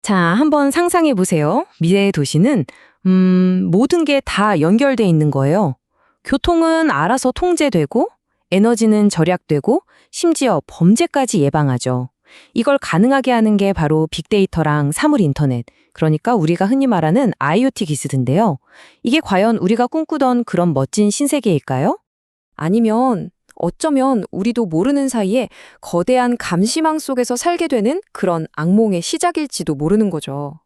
자, 한번 상상해 보세요. 미래의 도시는 모든 게 다 연결돼 있는 거예요. 교통은 알아서 통제되고, 에너지는 절약되고, 심지어 범죄까지 예방하죠. 이걸 가능하게 하는 게 바로 빅데이터랑 사물 인터넷, 그러니까 우리가 흔히 말하는 IoT 기술인데요. 이게 과연 우리가 꿈꾸던 그런 멋진 신세계일까요? 아니면 어쩌면 우리도 모르는 사이에 거대한 감시망 속에서 살게 되는 그런 악몽의 시작일지도 모르는 거죠.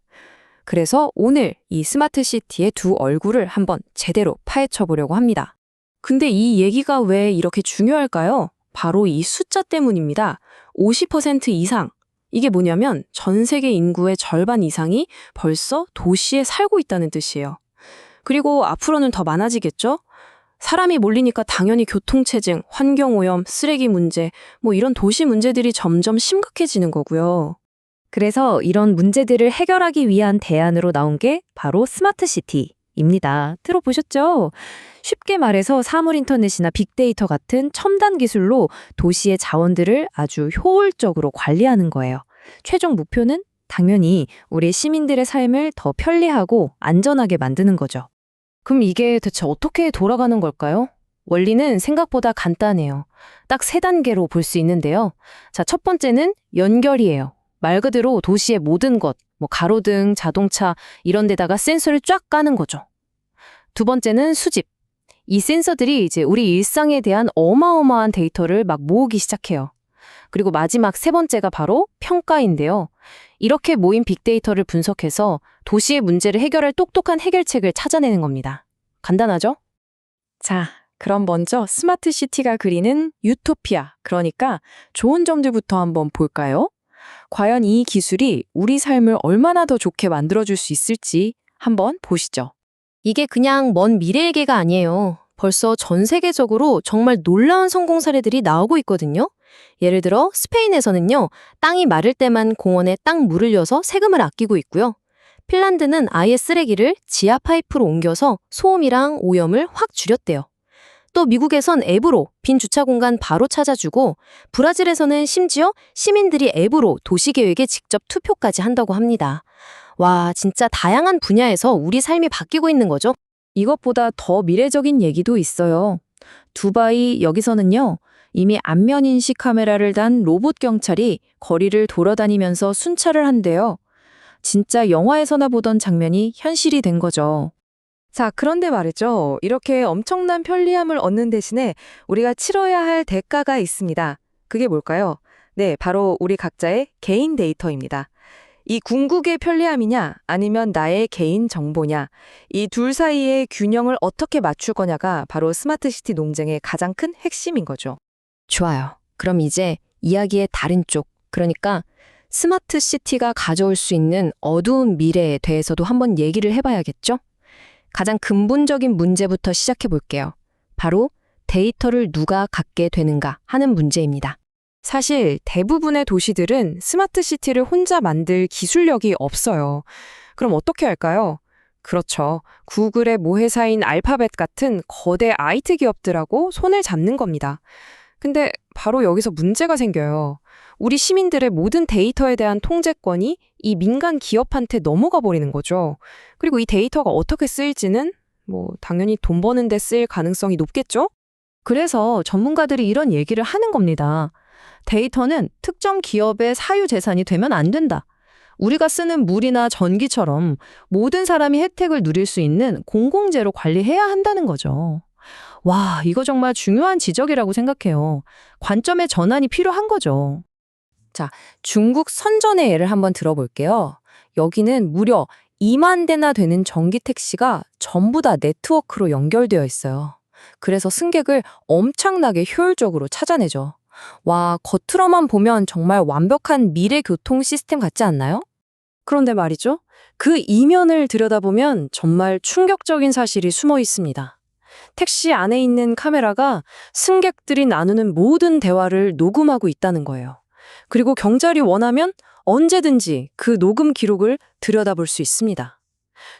그래서 오늘 이 스마트 시티의 두 얼굴을 한번 제대로 파헤쳐 보려고 합니다. 근데 이 얘기가 왜 이렇게 중요할까요? 바로 이 숫자 때문입니다. 50% 이상. 이게 뭐냐면 전 세계 인구의 절반 이상이 벌써 도시에 살고 있다는 뜻이에요. 그리고 앞으로는 더 많아지겠죠? 사람이 몰리니까 당연히 교통체증, 환경오염, 쓰레기 문제, 이런 도시 문제들이 점점 심각해지는 거고요. 그래서 이런 문제들을 해결하기 위한 대안으로 나온 게 바로 스마트 시티입니다. 들어보셨죠? 쉽게 말해서 사물 인터넷이나 빅데이터 같은 첨단 기술로 도시의 자원들을 아주 효율적으로 관리하는 거예요. 최종 목표는 당연히 우리 시민들의 삶을 더 편리하고 안전하게 만드는 거죠. 그럼 이게 대체 어떻게 돌아가는 걸까요? 원리는 생각보다 간단해요. 딱 세 단계로 볼 수 있는데요. 자, 첫 번째는 연결이에요. 말 그대로 도시의 모든 것, 가로등, 자동차 이런 데다가 센서를 쫙 까는 거죠. 두 번째는 수집. 이 센서들이 이제 우리 일상에 대한 어마어마한 데이터를 막 모으기 시작해요. 그리고 마지막 세 번째가 바로 평가인데요. 이렇게 모인 빅데이터를 분석해서 도시의 문제를 해결할 똑똑한 해결책을 찾아내는 겁니다. 간단하죠? 자, 그럼 먼저 스마트 시티가 그리는 유토피아, 그러니까 좋은 점들부터 한번 볼까요? 과연 이 기술이 우리 삶을 얼마나 더 좋게 만들어줄 수 있을지 한번 보시죠. 이게 그냥 먼 미래 얘기가 아니에요. 벌써 전 세계적으로 정말 놀라운 성공 사례들이 나오고 있거든요. 예를 들어 스페인에서는요, 땅이 마를 때만 공원에 땅 물을 여서 세금을 아끼고 있고요. 핀란드는 아예 쓰레기를 지하 파이프로 옮겨서 소음이랑 오염을 확 줄였대요. 또 미국에선 앱으로 빈 주차 공간 바로 찾아주고, 브라질에서는 심지어 시민들이 앱으로 도시계획에 직접 투표까지 한다고 합니다. 와, 진짜 다양한 분야에서 우리 삶이 바뀌고 있는 거죠. 이것보다 더 미래적인 얘기도 있어요. 두바이 여기서는요, 이미 안면인식 카메라를 단 로봇 경찰이 거리를 돌아다니면서 순찰을 한대요. 진짜 영화에서나 보던 장면이 현실이 된 거죠. 자, 그런데 말이죠. 이렇게 엄청난 편리함을 얻는 대신에 우리가 치러야 할 대가가 있습니다. 그게 뭘까요? 네, 바로 우리 각자의 개인 데이터입니다. 이 궁극의 편리함이냐, 아니면 나의 개인 정보냐, 이 둘 사이의 균형을 어떻게 맞출 거냐가 바로 스마트 시티 논쟁의 가장 큰 핵심인 거죠. 좋아요. 그럼 이제 이야기의 다른 쪽, 그러니까 스마트 시티가 가져올 수 있는 어두운 미래에 대해서도 한번 얘기를 해봐야겠죠? 가장 근본적인 문제부터 시작해 볼게요. 바로 데이터를 누가 갖게 되는가 하는 문제입니다. 사실 대부분의 도시들은 스마트 시티를 혼자 만들 기술력이 없어요. 그럼 어떻게 할까요? 그렇죠. 구글의 모회사인 알파벳 같은 거대 IT 기업들하고 손을 잡는 겁니다. 근데 바로 여기서 문제가 생겨요. 우리 시민들의 모든 데이터에 대한 통제권이 이 민간 기업한테 넘어가 버리는 거죠. 그리고 이 데이터가 어떻게 쓰일지는 당연히 돈 버는 데 쓰일 가능성이 높겠죠? 그래서 전문가들이 이런 얘기를 하는 겁니다. 데이터는 특정 기업의 사유재산이 되면 안 된다. 우리가 쓰는 물이나 전기처럼 모든 사람이 혜택을 누릴 수 있는 공공재로 관리해야 한다는 거죠. 와, 이거 정말 중요한 지적이라고 생각해요. 관점의 전환이 필요한 거죠. 자, 중국 선전의 예를 한번 들어볼게요. 여기는 무려 2만 대나 되는 전기 택시가 전부 다 네트워크로 연결되어 있어요. 그래서 승객을 엄청나게 효율적으로 찾아내죠. 와, 겉으로만 보면 정말 완벽한 미래 교통 시스템 같지 않나요? 그런데 말이죠. 그 이면을 들여다보면 정말 충격적인 사실이 숨어 있습니다. 택시 안에 있는 카메라가 승객들이 나누는 모든 대화를 녹음하고 있다는 거예요. 그리고 경찰이 원하면 언제든지 그 녹음 기록을 들여다볼 수 있습니다.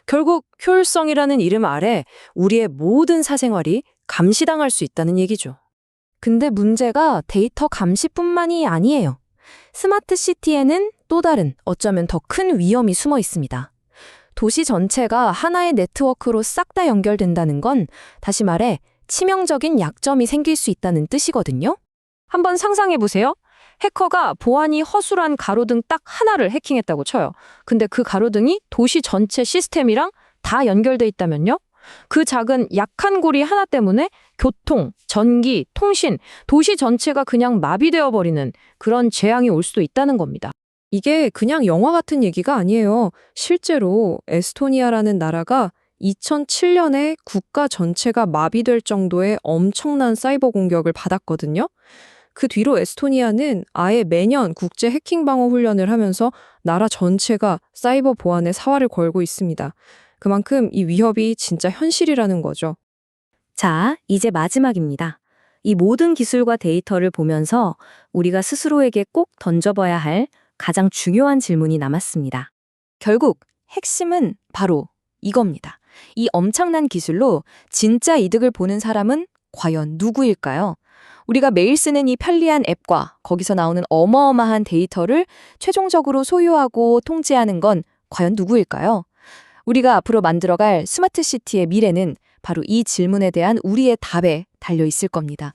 결국 효율성이라는 이름 아래 우리의 모든 사생활이 감시당할 수 있다는 얘기죠. 근데 문제가 데이터 감시뿐만이 아니에요. 스마트 시티에는 또 다른, 어쩌면 더 큰 위험이 숨어 있습니다. 도시 전체가 하나의 네트워크로 싹 다 연결된다는 건 다시 말해 치명적인 약점이 생길 수 있다는 뜻이거든요. 한번 상상해 보세요. 해커가 보안이 허술한 가로등 딱 하나를 해킹했다고 쳐요. 근데 그 가로등이 도시 전체 시스템이랑 다 연결돼 있다면요? 그 작은 약한 고리 하나 때문에 교통, 전기, 통신, 도시 전체가 그냥 마비되어 버리는 그런 재앙이 올 수도 있다는 겁니다. 이게 그냥 영화 같은 얘기가 아니에요. 실제로 에스토니아라는 나라가 2007년에 국가 전체가 마비될 정도의 엄청난 사이버 공격을 받았거든요. 그 뒤로 에스토니아는 아예 매년 국제 해킹 방어 훈련을 하면서 나라 전체가 사이버 보안에 사활을 걸고 있습니다. 그만큼 이 위협이 진짜 현실이라는 거죠. 자, 이제 마지막입니다. 이 모든 기술과 데이터를 보면서 우리가 스스로에게 꼭 던져봐야 할 가장 중요한 질문이 남았습니다. 결국 핵심은 바로 이겁니다. 이 엄청난 기술로 진짜 이득을 보는 사람은 과연 누구일까요? 우리가 매일 쓰는 이 편리한 앱과 거기서 나오는 어마어마한 데이터를 최종적으로 소유하고 통제하는 건 과연 누구일까요? 우리가 앞으로 만들어갈 스마트 시티의 미래는 바로 이 질문에 대한 우리의 답에 달려 있을 겁니다.